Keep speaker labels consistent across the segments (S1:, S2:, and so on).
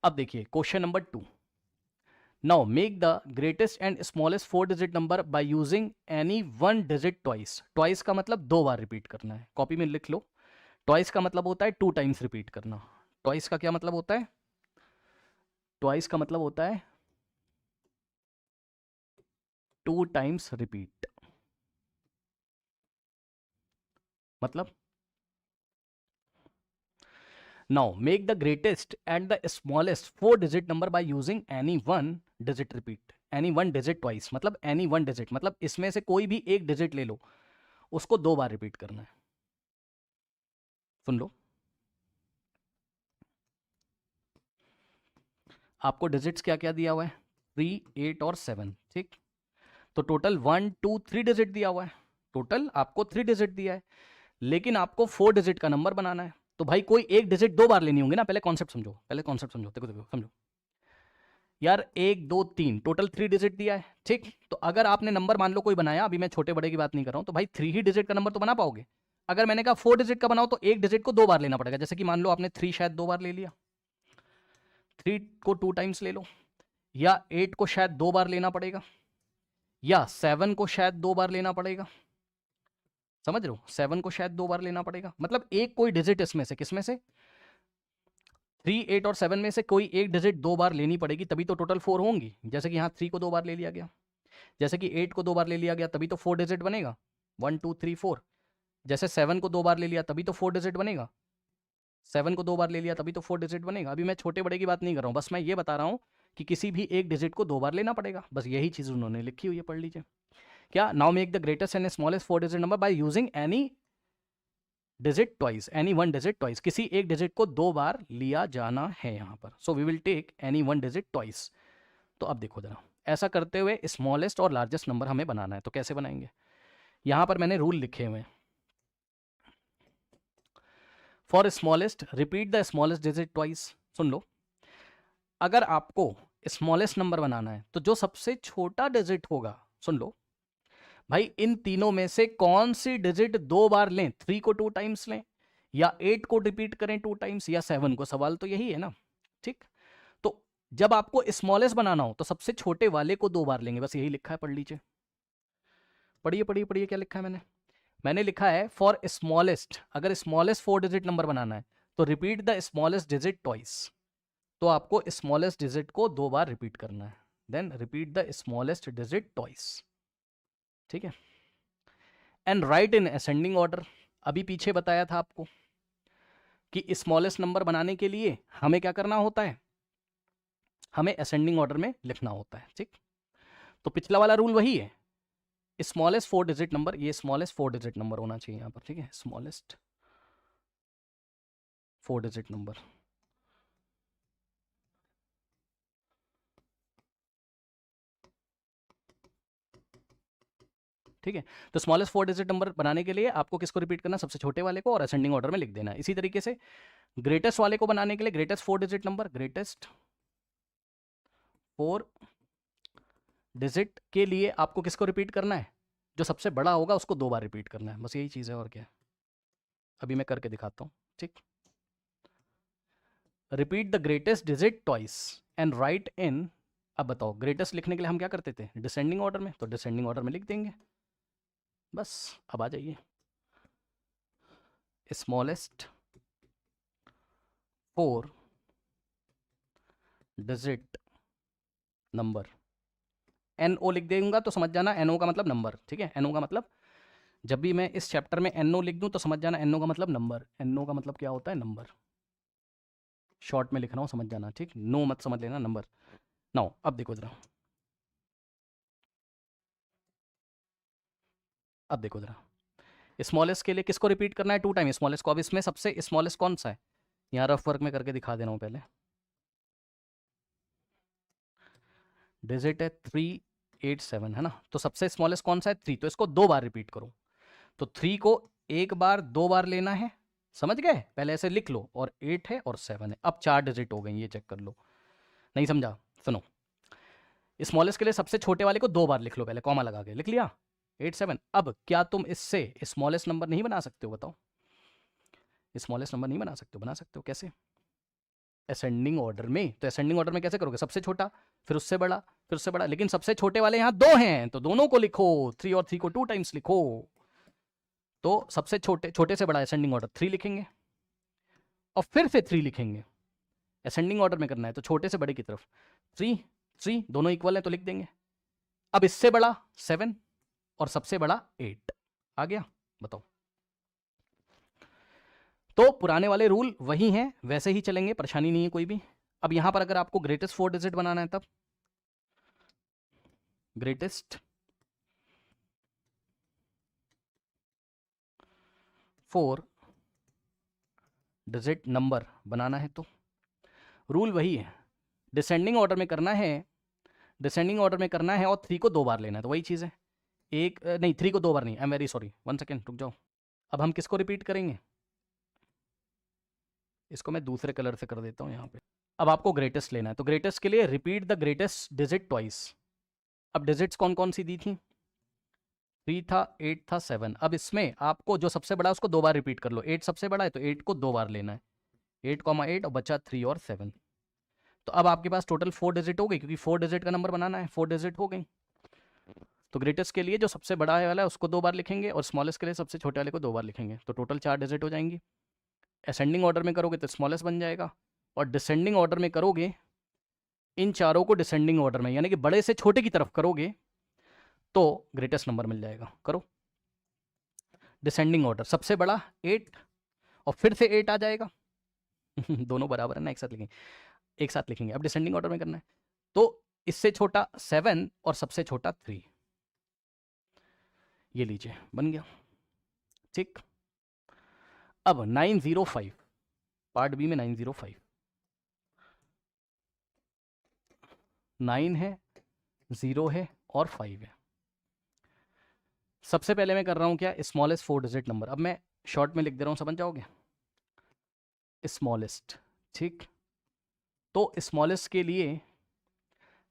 S1: अब देखिए question number 2। Now make the greatest and smallest 4 digit number by using any 1 digit twice. Twice का मतलब 2 बार repeat करना है, कॉपी में लिख लो। ट्वाइस का मतलब होता है 2 टाइम्स रिपीट करना। ट्वाइस का क्या मतलब होता है? ट्वाइस का मतलब होता है 2 टाइम्स रिपीट। मतलब now make the greatest and the smallest 4 digit number by using any 1 digit repeat. Any 1 digit twice मतलब एनी 1 डिजिट मतलब इसमें से कोई भी एक डिजिट ले लो, उसको 2 बार रिपीट करना है। सुन लो, आपको डिजिट्स क्या क्या दिया हुआ है? 3, 8 और 7। ठीक, तो टोटल 1, 2, 3 डिजिट दिया हुआ है। टोटल आपको 3 डिजिट दिया है, लेकिन आपको 4 डिजिट का नंबर बनाना है। तो भाई कोई एक डिजिट 2 बार लेनी होंगी ना। पहले कॉन्सेप्ट समझो, पहले कॉन्सेप्ट समझो। देखो देखो समझो यार, 1, 2, 3 टोटल 3 डिजिट दिया है। ठीक, तो अगर आपने नंबर मान लो कोई बनाया, अभी मैं छोटे बड़े की बात नहीं कर रहा हूं, तो भाई 3 ही डिजिट का नंबर तो बना पाओगे। अगर मैंने कहा 4 डिजिट का बनाओ, तो एक डिजिट को 2 बार लेना पड़ेगा। जैसे कि मान लो आपने 3 शायद 2 बार ले लिया, 3 को 2 टाइम्स ले लो, या 8 को शायद 2 बार लेना पड़ेगा, या 7 को शायद 2 बार लेना पड़ेगा। समझ रहे हो? 7 को शायद 2 बार लेना पड़ेगा। मतलब एक कोई डिजिट इसमें से, किसमें से? 3, 8 और 7 में से कोई एक डिजिट 2 बार लेनी पड़ेगी, तभी तो टोटल 4 होंगी। जैसे कि यहाँ 3 को 2 बार ले लिया गया, जैसे कि 8 को 2 बार ले लिया गया, तभी तो 4 डिजिट बनेगा। 1, 2, 3, 4। जैसे 7 को 2 बार ले लिया, तभी तो 4 डिजिट बनेगा। 7 को 2 बार ले लिया, तभी तो 4 डिजिट बनेगा। अभी मैं छोटे बड़े की बात नहीं कर रहा हूँ, बस मैं ये बता रहा हूँ कि किसी भी एक डिजिट को 2 बार लेना पड़ेगा। बस यही चीज़ उन्होंने लिखी हुई है, पढ़ लीजिए। क्या? Now make the greatest and smallest 4 digit number by using any digit twice. Any 1 digit twice, किसी एक डिजिट को 2 बार लिया जाना है यहाँ पर। So we will take any 1 digit twice. तो अब देखो जरा, ऐसा करते हुए स्मॉलेस्ट और लार्जेस्ट नंबर हमें बनाना है। तो कैसे बनाएंगे? यहां पर मैंने रूल लिखे हुए हैं। For smallest repeat the smallest digit twice. सुन लो, अगर आपको स्मॉलेस्ट नंबर बनाना है, तो जो सबसे छोटा डिजिट होगा, सुन लो भाई, इन तीनों में से कौन सी डिजिट 2 बार लें? 3 को 2 टाइम्स लें, या 8 को रिपीट करें 2 टाइम्स, या 7 को? सवाल तो यही है ना। ठीक, तो जब आपको स्मॉलेस्ट बनाना हो, तो सबसे छोटे वाले को 2 बार लेंगे। बस यही लिखा है, पढ़ लीजिए। पढ़िए पढ़िए पढ़िए, क्या लिखा है मैंने? मैंने लिखा है फॉर स्मॉलेस्ट, अगर स्मॉलेस्ट 4 डिजिट नंबर बनाना है, तो repeat the smallest digit twice. तो आपको स्मॉलेस्ट डिजिट को 2 बार रिपीट करना है। Then repeat the smallest digit twice. ठीक है, and write in ascending order. अभी पीछे बताया था आपको कि स्मॉलेस्ट नंबर बनाने के लिए हमें क्या करना होता है? हमें असेंडिंग ऑर्डर में लिखना होता है। ठीक, तो पिछला वाला रूल वही है। स्मॉलेस्ट 4 डिजिट नंबर, ये स्मॉलेस्ट 4 डिजिट नंबर होना चाहिए यहाँ पर। ठीक है, स्मॉलेस्ट 4 डिजिट नंबर। ठीक है, तो स्मॉलेस्ट 4 डिजिट नंबर बनाने के लिए आपको किसको रिपीट करना? सबसे छोटे वाले को, और असेंडिंग ऑर्डर में लिख देना है। इसी तरीके से ग्रेटेस्ट वाले को बनाने के लिए, greatest 4 digit number, greatest 4 digit के लिए आपको किसको रिपीट करना है? जो सबसे बड़ा होगा उसको 2 बार रिपीट करना है। बस यही चीज़ है, और क्या है। अभी मैं करके दिखाता हूँ। ठीक, repeat the greatest digit twice and write in. अब बताओ, ग्रेटेस्ट लिखने के लिए हम क्या करते थे? डिसेंडिंग ऑर्डर में, तो डिसेंडिंग ऑर्डर में लिख देंगे। बस, अब आ जाइए, स्मॉलेस्ट 4 डिजिट नंबर। NO लिख देंगे तो समझ जाना, NO का मतलब नंबर। ठीक है, NO का मतलब, जब भी मैं इस चैप्टर में NO लिख दूं तो समझ जाना NO का मतलब नंबर। NO का मतलब क्या होता है? नंबर। शॉर्ट में लिख रहा हूं, समझ जाना। ठीक, नो मत समझ लेना, नंबर। नाउ अब देखो जरा, अब देखो जरा, स्मॉलेस्ट के लिए किसको रिपीट करना है? 2 टाइम स्मॉलेस्ट को। अब इसमें सबसे स्मॉलेस्ट कौन सा है? यहाँ रफ वर्क में करके दिखा दे रहा हूँ पहले। डिजिट है 387, है ना। तो सबसे स्मॉलेस्ट कौन सा है? 3। तो इसको 2 बार रिपीट करो। तो 3 को एक बार 2 बार लेना है। समझ गए? पहले ऐसे लिख लो। और 8 है और 7 है। अब 4 डिजिट हो गई, ये चेक कर लो। नहीं समझा? सुनो, स्मॉलेस्ट के लिए सबसे छोटे वाले को 2 बार लिख लो, पहले कॉमा लगा के लिख लिया, 8, 7। अब क्या तुम इससे स्मॉलेस्ट नंबर नहीं बना सकते हो? बताओ, स्मॉलेस्ट नंबर नहीं बना सकते हो? बना सकते हो, कैसे? असेंडिंग ऑर्डर में। तो असेंडिंग ऑर्डर में कैसे करोगे, सबसे छोटा फिर उससे बड़ा फिर उससे बड़ा, लेकिन सबसे छोटे वाले यहाँ 2 हैं तो दोनों को लिखो, 3 और 3 को 2 टाइम्स लिखो। तो सबसे छोटे से बड़ा असेंडिंग ऑर्डर 3 लिखेंगे और फिर से 3 लिखेंगे। असेंडिंग ऑर्डर में करना है तो छोटे से बड़े की तरफ 3 3 दोनों इक्वल है तो लिख देंगे। अब इससे बड़ा 7 और सबसे बड़ा 8 आ गया। बताओ, तो पुराने वाले रूल वही हैं, वैसे ही चलेंगे, परेशानी नहीं है कोई भी। अब यहां पर अगर आपको ग्रेटेस्ट 4 डिजिट बनाना है तब ग्रेटेस्ट 4 डिजिट नंबर बनाना है तो रूल वही है, डिसेंडिंग ऑर्डर में करना है, डिसेंडिंग ऑर्डर में करना है और 3 को 2 बार लेना है। तो वही चीज़ है, एक नहीं 3 को 2 बार नहीं, I am very sorry, 1 second रुक जाओ। अब हम किसको रिपीट करेंगे, इसको मैं दूसरे कलर से कर देता हूँ यहाँ पे। अब आपको ग्रेटेस्ट लेना है तो ग्रेटेस्ट के लिए repeat the greatest digit twice. अब डिजिट्स कौन कौन सी दी थी, 3 था, 8 था, 7। अब इसमें आपको जो सबसे बड़ा है उसको 2 बार रिपीट कर लो, 8 सबसे बड़ा है तो 8 को 2 बार लेना है, 8, और बचा 3 और 7। तो अब आपके पास टोटल 4 डिजिट हो गई, क्योंकि 4 डिजिट का नंबर बनाना है, 4 डिजिट हो गई। तो ग्रेटेस्ट के लिए जो सबसे बड़ा है वाला है उसको 2 बार लिखेंगे और स्मॉलेस्ट के लिए सबसे छोटे वाले को 2 बार लिखेंगे, तो टोटल 4 डिजिट हो जाएंगी। असेंडिंग ऑर्डर में करोगे तो स्मॉलेस्ट बन जाएगा, और डिसेंडिंग ऑर्डर में करोगे इन चारों को डिसेंडिंग ऑर्डर में यानी कि बड़े से छोटे की तरफ करोगे तो ग्रेटेस्ट नंबर मिल जाएगा। करो डिसेंडिंग ऑर्डर, सबसे बड़ा 8 और फिर से 8 आ जाएगा दोनों बराबर है ना, एक साथ लिखेंगे। अब डिसेंडिंग ऑर्डर में करना है तो इससे छोटा 7 और सबसे छोटा 3, ये लीजिए बन गया। ठीक, अब 905 पार्ट बी में 905 9 है, 0 है और 5 है। सबसे पहले मैं कर रहा हूं क्या, स्मॉलेस्ट 4 डिजिट नंबर। अब मैं शॉर्ट में लिख दे रहा हूं, समझ जाओगे, स्मॉलेस्ट। ठीक, तो स्मॉलेस्ट के लिए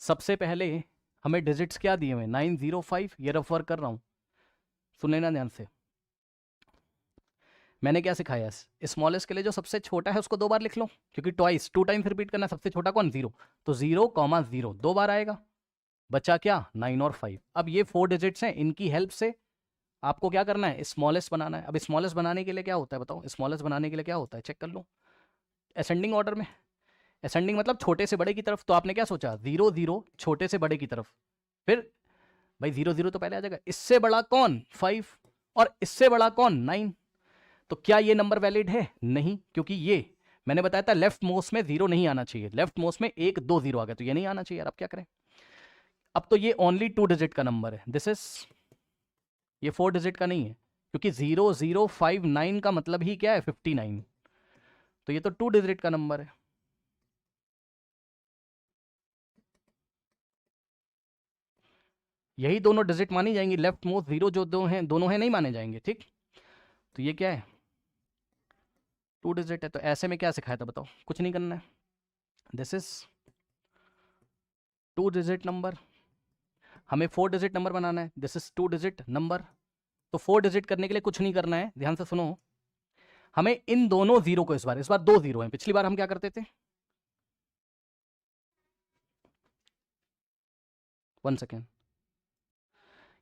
S1: सबसे पहले हमें डिजिट्स क्या दिए हुए, 905, ये रेफर कर रहा हूं, सुन लेना ध्यान से। मैंने क्या सिखाया, स्मॉलेस्ट के लिए जो सबसे छोटा है उसको 2 बार लिख लो, क्योंकि ट्वाइस 2 टाइम्स रिपीट करना। सबसे छोटा कौन, 0, तो 0,0 2 बार आएगा, बचा क्या 9 और 5। अब ये 4 डिजिट्स हैं, इनकी हेल्प से आपको क्या करना है, स्मॉलेस्ट बनाना है। अब स्मॉलेस्ट बनाने के लिए क्या होता है बताओ, स्मॉलेस्ट बनाने के लिए क्या होता है, चेक कर लो। असेंडिंग ऑर्डर में, असेंडिंग मतलब छोटे से बड़े की तरफ, तो आपने क्या सोचा 0 0 छोटे से बड़े की तरफ, फिर भाई 0 0 तो पहले आ जाएगा, इससे बड़ा कौन 5 और इससे बड़ा कौन 9। तो क्या ये नंबर वैलिड है, नहीं, क्योंकि ये मैंने बताया था लेफ्ट मोस्ट में 0 नहीं आना चाहिए, लेफ्ट मोस्ट में 1 2 0 आ गया, तो ये नहीं आना चाहिए यार। अब क्या करें, अब तो ये ओनली 2 डिजिट का नंबर है, दिस इज, ये 4 डिजिट का नहीं है, क्योंकि 0059 का मतलब ही क्या है 59, तो ये तो 2 डिजिट का नंबर है। यही दोनों डिजिट मानी जाएंगी, लेफ्ट मोस्ट 0 जो दोनों हैं नहीं माने जाएंगे। ठीक, तो ये क्या है 2 डिजिट है, तो ऐसे में क्या सिखाया था बताओ, कुछ नहीं करना है, दिस इज 2 डिजिट नंबर। हमें 4 डिजिट नंबर बनाना है, दिस इज 2 डिजिट नंबर। तो 4 डिजिट करने के लिए कुछ नहीं करना है, ध्यान से सुनो, हमें इन दोनों 0 को, इस बार 2 0 हैं, पिछली बार हम क्या करते थे, 1 सेकेंड,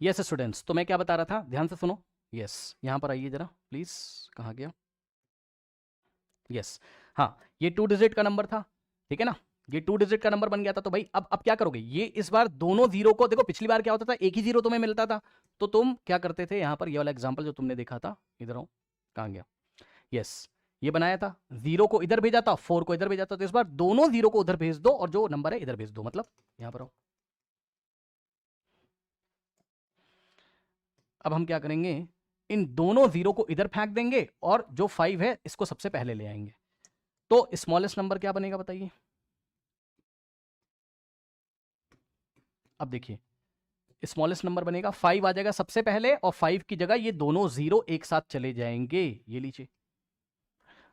S1: यस स्टूडेंट्स, तो मैं क्या बता रहा था, ध्यान से सुनो, यस यहां पर आइए जरा प्लीज, कहाँ गया, यस हाँ, ये 2 डिजिट का नंबर था, ठीक है ना, ये 2 डिजिट का नंबर बन गया था। तो भाई अब क्या करोगे, ये इस बार दोनों 0 को, देखो पिछली बार क्या होता था, एक ही 0 तुम्हें मिलता था, तो तुम क्या करते थे, यहां पर ये वाला एग्जांपल जो तुमने देखा था, इधर आओ, कहाँ गया, यस ये बनाया था, 0 को इधर भेजा था, 4 को इधर भेजा था, तो इस बार दोनों 0 को उधर भेज दो और जो नंबर है इधर भेज दो, मतलब यहां पर आओ। अब हम क्या करेंगे, इन दोनों 0 को इधर फेंक देंगे और जो 5 है इसको सबसे पहले ले आएंगे, तो स्मॉलेस्ट नंबर क्या बनेगा बताइए। अब देखिए स्मॉलेस्ट नंबर बनेगा 5 आ जाएगा सबसे पहले, और 5 की जगह ये दोनों 0 एक साथ चले जाएंगे, ये लीजिए।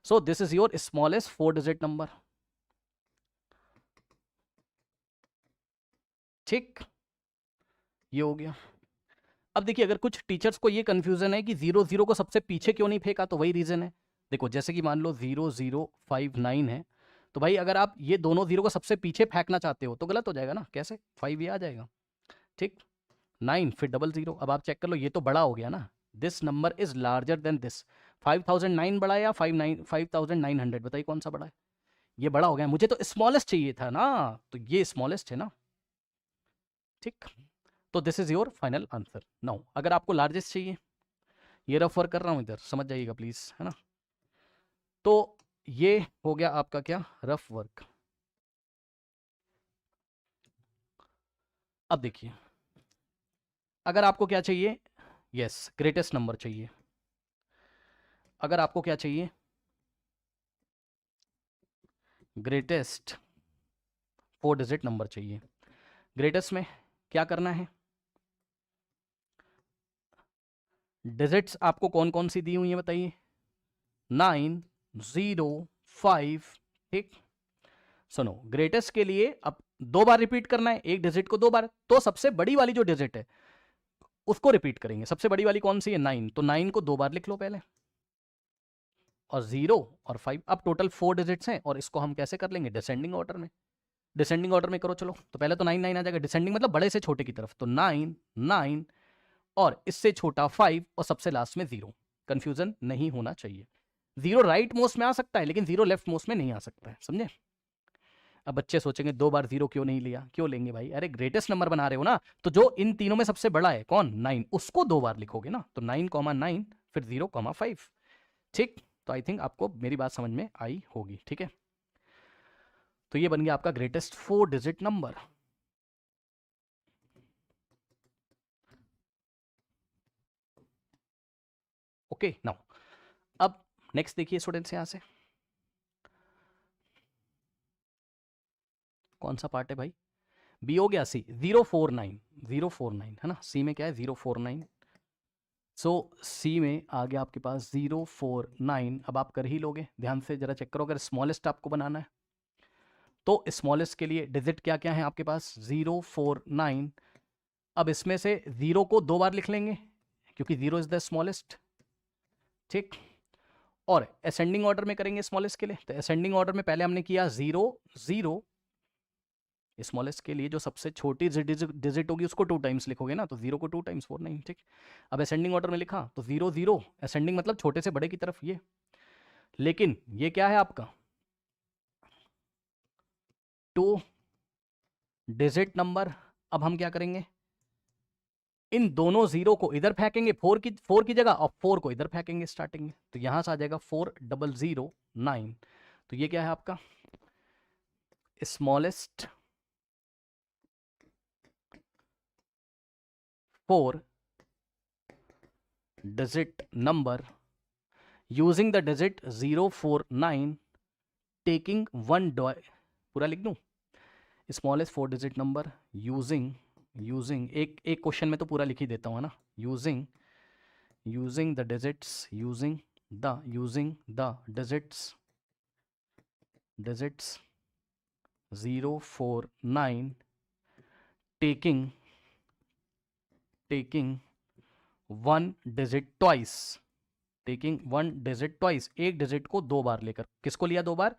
S1: So this is your smallest 4 digit number. ठीक, ये हो गया। अब देखिए अगर कुछ टीचर्स को ये कंफ्यूजन है कि 0 0 को सबसे पीछे क्यों नहीं फेंका, तो वही रीजन है। देखो जैसे कि मान लो 0059 है, तो भाई अगर आप ये दोनों जीरो को सबसे पीछे फेंकना चाहते हो तो गलत हो जाएगा ना, कैसे 5 ये आ जाएगा, ठीक 9 फिर डबल जीरो। अब आप चेक कर लो, ये तो बड़ा हो गया ना, this number is larger than this. 5009 बड़ा है या 5900, बताइए कौन सा बड़ा है? ये बड़ा हो गया, मुझे तो स्मॉलेस्ट चाहिए था ना, तो ये स्मॉलेस्ट है ना, ठीक। तो this is your final answer. Now अगर आपको लार्जेस्ट चाहिए, ये रफ वर्क कर रहा हूं इधर, समझ जाइएगा प्लीज, है ना। तो ये हो गया आपका क्या, रफ वर्क। अब देखिए, अगर आपको क्या चाहिए, यस ग्रेटेस्ट नंबर चाहिए। अगर आपको क्या चाहिए, ग्रेटेस्ट 4 डिजिट नंबर चाहिए। ग्रेटेस्ट में क्या करना है, डिजिट्स आपको कौन कौन सी दी हुई है बताइए, 9 0 5, ठीक। सुनो, ग्रेटेस्ट के लिए अब 2 बार रिपीट करना है, एक डिजिट को 2 बार, तो सबसे बड़ी वाली जो डिजिट है उसको रिपीट करेंगे। सबसे बड़ी वाली कौन सी है, 9, तो 9 को 2 बार लिख लो पहले, और 0 और 5। अब टोटल 4 डिजिट्स हैं और इसको हम कैसे कर लेंगे, डिसेंडिंग ऑर्डर में। डिसेंडिंग ऑर्डर में करो, चलो तो पहले तो 9 9 आ जाएगा, डिसेंडिंग मतलब बड़े से छोटे की तरफ, तो 9 9 और इससे छोटा 5 और सबसे लास्ट में 0। कंफ्यूजन नहीं होना चाहिए, 0 राइट मोस्ट में आ सकता है लेकिन 0 लेफ्ट मोस्ट में नहीं आ सकता है, समझे। अब बच्चे सोचेंगे 2 बार 0 क्यों नहीं लिया, क्यों लेंगे भाई, अरे ग्रेटेस्ट नंबर बना रहे हो ना, तो जो इन तीनों में सबसे बड़ा है कौन, 9, उसको 2 बार लिखोगे ना, तो 9,9 फिर 0,5, ठीक। तो आई थिंक आपको मेरी बात समझ में आई होगी, ठीक है। तो ये बन गया आपका greatest 4 digit number. Okay now, अब नेक्स्ट देखिए स्टूडेंट्स, यहां से कौन सा पार्ट है भाई, बी हो गया, सी 049, 049 है ना, सी में क्या है 049। सो सी में आ गया आपके पास 049। अब आप कर ही लोगे, ध्यान से जरा चेक करो, अगर स्मॉलेस्ट आपको बनाना है तो स्मॉलेस्ट के लिए डिजिट क्या क्या है आपके पास, 049। अब इसमें से 0 को 2 बार लिख लेंगे क्योंकि 0 इज द स्मॉलेस्ट, ठीक। और असेंडिंग ऑर्डर में करेंगे स्मॉलेस्ट के लिए, तो असेंडिंग ऑर्डर में पहले हमने किया 0 0, स्मॉलेस्ट के लिए जो सबसे छोटी डिजिट होगी उसको 2 टाइम्स लिखोगे ना, तो 0 को 2 टाइम्स 4 9, ठीक। अब असेंडिंग ऑर्डर में लिखा तो 0 0, असेंडिंग मतलब छोटे से बड़े की तरफ ये, लेकिन ये क्या है आपका 2 डिजिट नंबर। अब हम क्या करेंगे, इन दोनों 0 को इधर फेंकेंगे, 4 की जगह, और 4 को इधर फेंकेंगे स्टार्टिंग में, तो यहां से आ जाएगा 4009। तो ये क्या है आपका smallest 4 digit number using the digit 049 taking 1 पूरा लिख दूं, स्मॉलेस्ट 4 डिजिट नंबर यूजिंग एक क्वेश्चन में तो पूरा लिख ही देता हूं, है ना, using the digits digits 049 taking 1 digit twice, taking 1 digit twice, एक डिजिट को 2 बार लेकर, किसको लिया 2 बार,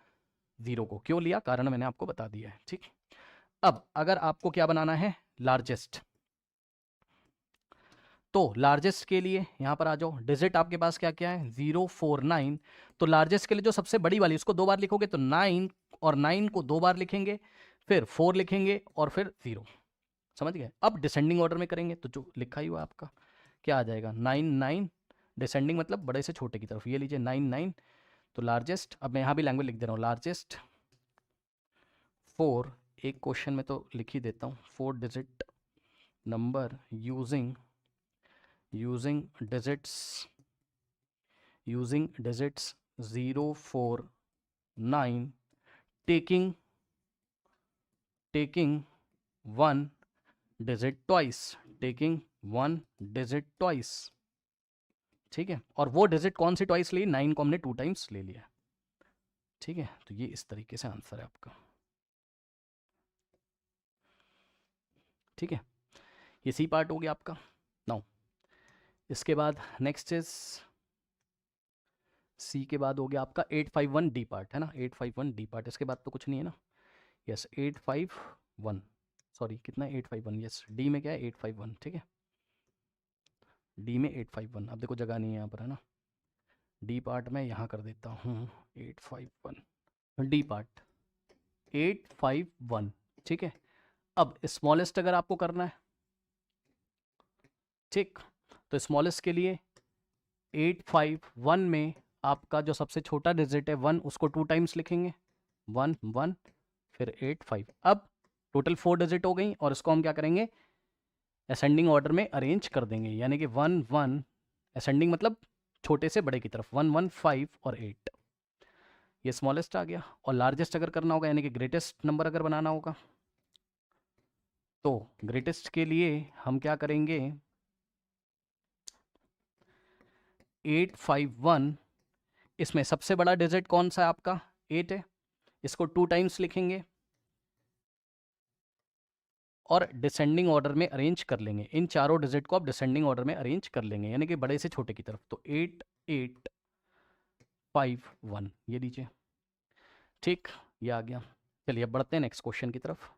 S1: 0 को, क्यों लिया कारण मैंने आपको बता दिया है, ठीक। अब अगर आपको क्या बनाना है, लार्जेस्ट, तो लार्जेस्ट के लिए यहां पर आ जाओ, डिजिट आपके पास क्या क्या है 049, तो लार्जेस्ट के लिए जो सबसे बड़ी वाली उसको 2 बार लिखोगे, तो 9 और 9 को 2 बार लिखेंगे, फिर 4 लिखेंगे और फिर 0, समझ गए। अब डिसेंडिंग ऑर्डर में करेंगे तो जो लिखा ही हुआ आपका क्या आ जाएगा 9 9, डिसेंडिंग मतलब बड़े से छोटे की तरफ, ये लीजिए 9 9। तो लार्जेस्ट, अब मैं यहाँ भी लैंग्वेज लिख दे रहा हूँ, लार्जेस्ट 4, एक क्वेश्चन में तो लिख ही देता हूँ, 4 digit number using digits 049 taking 1 digit twice, ठीक है। और वो डिजिट कौन सी ट्वाइस ली, 9 को हमने 2 टाइम्स ले लिया, ठीक है। तो ये इस तरीके से आंसर है आपका, ठीक है। ये सी पार्ट हो गया आपका। नाउ इसके बाद नेक्स्ट इज सी के बाद हो गया आपका 851 डी पार्ट, है ना, 851 डी पार्ट, इसके बाद तो कुछ नहीं है ना। यस 851, सॉरी कितना 851, यस डी में क्या है 851, ठीक है, डी में 851। अब देखो जगह नहीं है यहाँ पर, है ना, डी पार्ट मैं यहाँ कर देता हूँ 851 डी पार्ट 851, ठीक है। अब स्मॉलेस्ट अगर आपको करना है, ठीक, तो स्मॉलेस्ट के लिए 851 में आपका जो सबसे छोटा डिजिट है 1, उसको 2 टाइम्स लिखेंगे, 1 1 फिर 8 5। अब टोटल 4 डिजिट हो गई और इसको हम क्या करेंगे, असेंडिंग ऑर्डर में अरेंज कर देंगे, यानी कि 1 1 असेंडिंग मतलब छोटे से बड़े की तरफ, 1 1 5 और 8, ये स्मॉलेस्ट आ गया। और लार्जेस्ट अगर करना होगा यानी कि ग्रेटेस्ट नंबर अगर बनाना होगा, तो ग्रेटेस्ट के लिए हम क्या करेंगे, 851, इसमें सबसे बड़ा डिजिट कौन सा है आपका 8 है, इसको 2 टाइम्स लिखेंगे और डिसेंडिंग ऑर्डर में अरेंज कर लेंगे, इन चारों डिजिट को आप डिसेंडिंग ऑर्डर में अरेंज कर लेंगे, यानी कि बड़े से छोटे की तरफ। तो 8 8 5 1 ये लीजिए, ठीक, ये आ गया। चलिए अब बढ़ते हैं नेक्स्ट क्वेश्चन की तरफ।